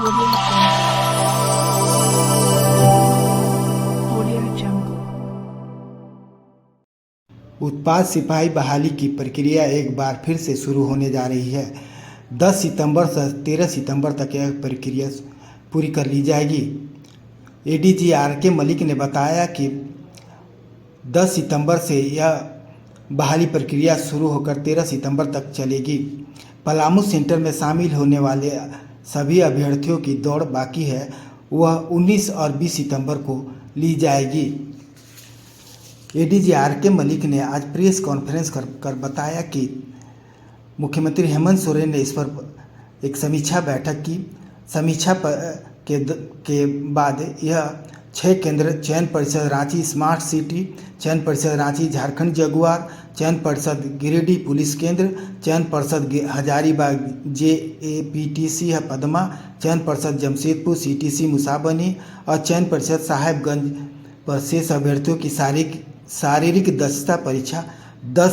Audio Jungle. उत्पाद सिपाही बहाली की प्रक्रिया एक बार फिर से शुरू होने जा रही है। 10 सितंबर से 13 सितंबर तक यह प्रक्रिया पूरी कर ली जाएगी। ADG R K. मलिक ने बताया कि 10 सितंबर से यह बहाली प्रक्रिया शुरू होकर 13 सितंबर तक चलेगी। पलामू सेंटर में शामिल होने वाले सभी अभ्यर्थियों की दौड़ बाकी है, वह 19 और 20 सितंबर को ली जाएगी। ADG R K. मलिक ने आज प्रेस कॉन्फ्रेंस कर बताया कि मुख्यमंत्री हेमंत सोरेन ने इस पर एक समीक्षा बैठक की। समीक्षा के बाद यह 6 केंद्र चयन परिषद रांची स्मार्ट सिटी, चयन परिषद रांची झारखंड जगुआर, चयन परिषद गिरिडीह पुलिस केंद्र, चयन परिषद हजारीबाग JAPTC पदमा, चयन परिषद जमशेदपुर CTC मुसाबनी और चयन परिषद साहेबगंज पर शेष अभ्यर्थियों की शारीरिक दक्षता परीक्षा 10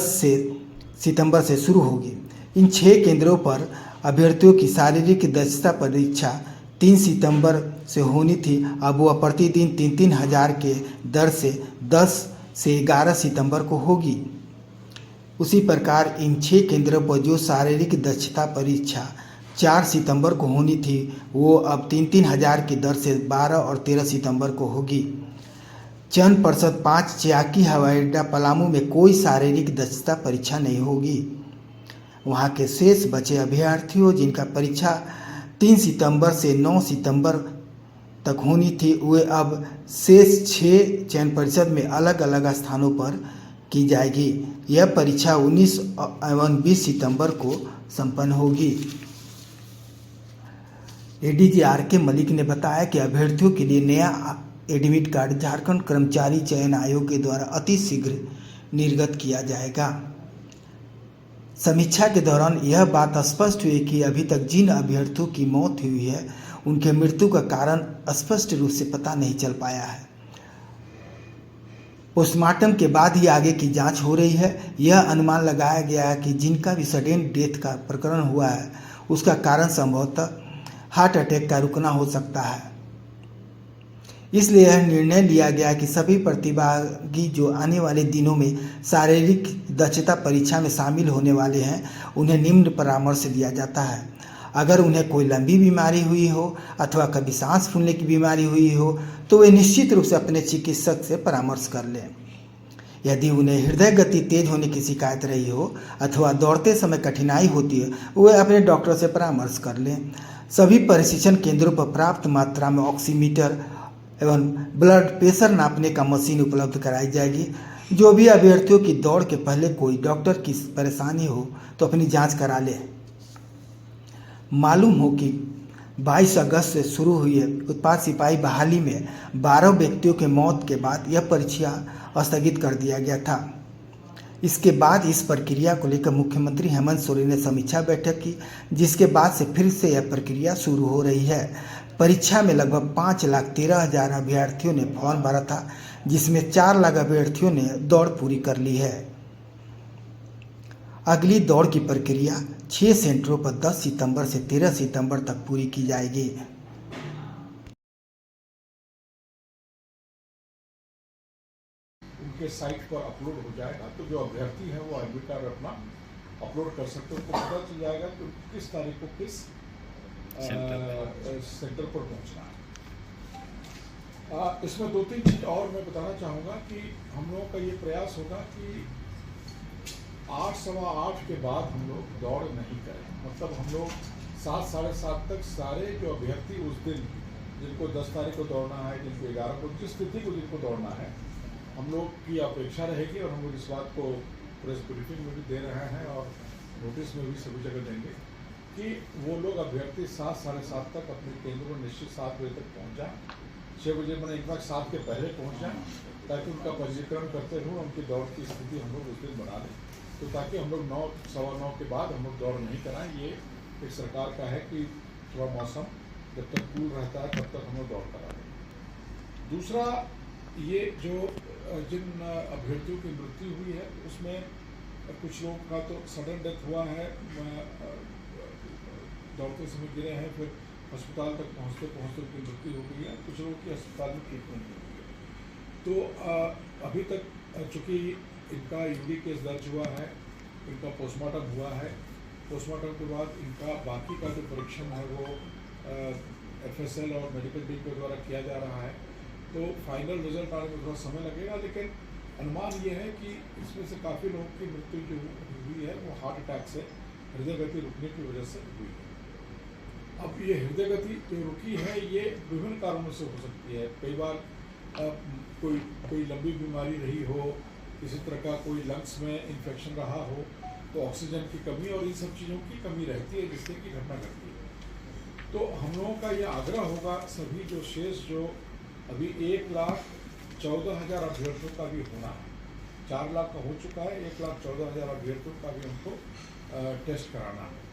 सितंबर से शुरू होगी। इन 6 केंद्रों पर अभ्यर्थियों की शारीरिक दक्षता परीक्षा 3 सितंबर से होनी थी। अब वह प्रतिदिन 3-3 हज़ार के दर से 10 से 11 सितंबर को होगी। उसी प्रकार इन 6 केंद्रों पर जो शारीरिक दक्षता परीक्षा 4 सितंबर को होनी थी, वो अब 3-3 हज़ार की दर से 12 और 13 सितंबर को होगी। चयन परिषद 5 चियाकी हवाई अड्डा पलामू में कोई शारीरिक दक्षता परीक्षा नहीं होगी। वहाँ के शेष बचे अभ्यर्थियों जिनका परीक्षा 3 सितंबर से 9 सितंबर तक होनी थी, वे अब शेष 6 चयन परिषद में अलग अलग स्थानों पर की जाएगी। यह परीक्षा 19 एवं 20 सितंबर को संपन्न होगी। ADG R K. मलिक ने बताया कि अभ्यर्थियों के लिए नया एडमिट कार्ड झारखंड कर्मचारी चयन आयोग के द्वारा अति शीघ्र निर्गत किया जाएगा। समीक्षा के दौरान यह बात स्पष्ट हुई कि अभी तक जिन अभ्यर्थियों की मौत हुई है, उनके मृत्यु का कारण स्पष्ट रूप से पता नहीं चल पाया है। पोस्टमार्टम के बाद ही आगे की जांच हो रही है। यह अनुमान लगाया गया है कि जिनका भी सडन डेथ का प्रकरण हुआ है, उसका कारण संभवतः हार्ट अटैक का रुकना हो सकता है। इसलिए यह निर्णय लिया गया कि सभी प्रतिभागी जो आने वाले दिनों में शारीरिक दक्षता परीक्षा में शामिल होने वाले हैं, उन्हें निम्न परामर्श दिया जाता है। अगर उन्हें कोई लंबी बीमारी हुई हो अथवा कभी सांस फूलने की बीमारी हुई हो, तो वे निश्चित रूप से अपने चिकित्सक से परामर्श कर लें। यदि उन्हें हृदय गति तेज होने की शिकायत रही हो अथवा दौड़ते समय कठिनाई होती है, वे अपने डॉक्टर से परामर्श कर लें। सभी प्रशिक्षण केंद्रों पर पर्याप्त मात्रा में ऑक्सीमीटर एवं ब्लड प्रेशर नापने का मशीन उपलब्ध कराई जाएगी। जो भी अभ्यर्थियों की दौड़ के पहले कोई डॉक्टर की परेशानी हो तो अपनी जांच करा ले। मालूम हो कि 22 अगस्त से शुरू हुई उत्पाद सिपाही बहाली में 12 व्यक्तियों के मौत के बाद यह परीक्षा स्थगित कर दिया गया था। इसके बाद इस प्रक्रिया को लेकर मुख्यमंत्री हेमंत सोरेन ने समीक्षा बैठक की, जिसके बाद से फिर से यह प्रक्रिया शुरू हो रही है। परीक्षा में लगभग 5,13,000 अभ्यर्थियों ने फॉर्म भरा था, जिसमें 4 लाख अभ्यर्थियों ने दौड़ पूरी कर ली है। अगली दौड़ की प्रक्रिया 6 सेंटरों पर 10 सितंबर से 13 सितंबर तक पूरी की जाएगी। उनके साइट पर अपलोड हो जाएगा, तो जो अभ्यर्थी है वो एडमिट कार्ड अपना अपलोड कर सकते हैं। उनको पता चल जाएगा कि किस तारीख को किस सेंटर पर पहुंचना है। इसमें 2-3 चीज और मैं बताना चाहूँगा कि हम लोगों का ये प्रयास होगा कि 8, सवा 8 के बाद हम लोग दौड़ नहीं करें। मतलब हम लोग 7, साढ़े 7 तक सारे जो अभ्यर्थी उस दिन, जिनको 10 तारीख को दौड़ना है, जिनको 11 को, जिस तिथि को जिनको दौड़ना है, हम लोग की अपेक्षा रहेगी और हम लोग इस बात को प्रेस ब्रीफिंग में भी दे रहे हैं और नोटिस में भी सभी जगह देंगे कि वो लोग अभ्यर्थी 7, साढ़े 7 तक अपने केंद्र पर निश्चित 7 बजे तक पहुँच जाए। 6 बजे मैंने एक बार 7 के पहले पहुँच जाए, ताकि उनका पंजीकरण करते हुए उनकी दौड़ की स्थिति हम लोग उस दिन बना लें। तो ताकि हम लोग 9, सवा 9 के बाद हम लोग दौड़ नहीं कराएं। ये एक सरकार का है कि थोड़ा मौसम जब तक कूल रहता है तब तक हम लोग दौड़ करा दें। दूसरा, ये जो जिन अभ्यर्थियों की मृत्यु हुई है, उसमें कुछ लोगों का तो सडन डेथ हुआ है, दौड़ते समय गिरे हैं, फिर अस्पताल तक पहुँचते पहुँचते उनकी मृत्यु हो गई है, कुछ लोगों की अस्पताल में ट्रीटमेंट हो गई है। तो अभी तक चूँकि इनका ईडी केस दर्ज हुआ है, इनका पोस्टमार्टम हुआ है, पोस्टमार्टम के बाद इनका बाकी का जो परीक्षण है वो FSL और मेडिकल टीम के द्वारा किया जा रहा है। तो फाइनल रिजल्ट आने में थोड़ा समय लगेगा, लेकिन अनुमान ये है कि इसमें से काफ़ी लोगों की मृत्यु जो हुई है वो हार्ट अटैक से, हृदय गति रुकने की वजह से हुई है। अब ये हृदय गति जो रुकी है ये विभिन्न कारणों से हो सकती है। कई बार कोई लंबी बीमारी रही हो, किसी तरह का कोई लंग्स में इन्फेक्शन रहा हो, तो ऑक्सीजन की कमी और इन सब चीज़ों की कमी रहती है जिससे कि घटना घटती है। तो हम लोगों का ये आग्रह होगा सभी जो शेष जो अभी 1,14,000 अभ्यर्थियों का भी होना है, 4 लाख का हो चुका है, 1,14,000 अभ्यर्थियों का भी हमको टेस्ट कराना है।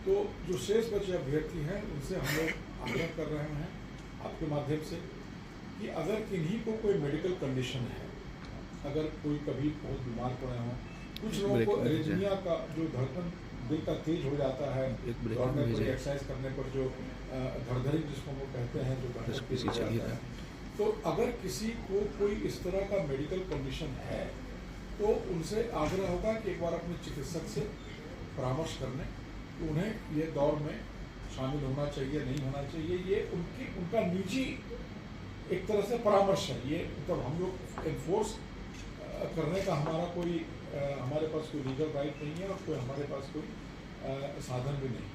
तो जो शेष बचे अभ्यर्थी हैं उनसे हम लोग आग्रह कर रहे हैं आपके माध्यम से कि अगर किन्हीं को कोई मेडिकल कंडीशन है, अगर कोई कभी बहुत बीमार पड़े हों, कुछ लोगों को एरिथमिया का जो धड़कन दिल का तेज हो जाता है दौड़ने पर, एक्सरसाइज करने पर, जो धड़धड़ी जिसको हम लोग कहते हैं, जो धड़कन तेज हो जाता है, तो अगर किसी को कोई इस तरह का मेडिकल कंडीशन है तो उनसे आग्रह होगा कि एक बार अपने चिकित्सक से परामर्श कर लें कि उन्हें ये दौड़ में शामिल होना चाहिए, नहीं होना चाहिए। ये उनका निजी एक तरह से परामर्श है। ये मतलब हम लोग एनफोर्स करने का हमारे पास कोई लीगल राइट नहीं है और कोई हमारे पास कोई साधन भी नहीं।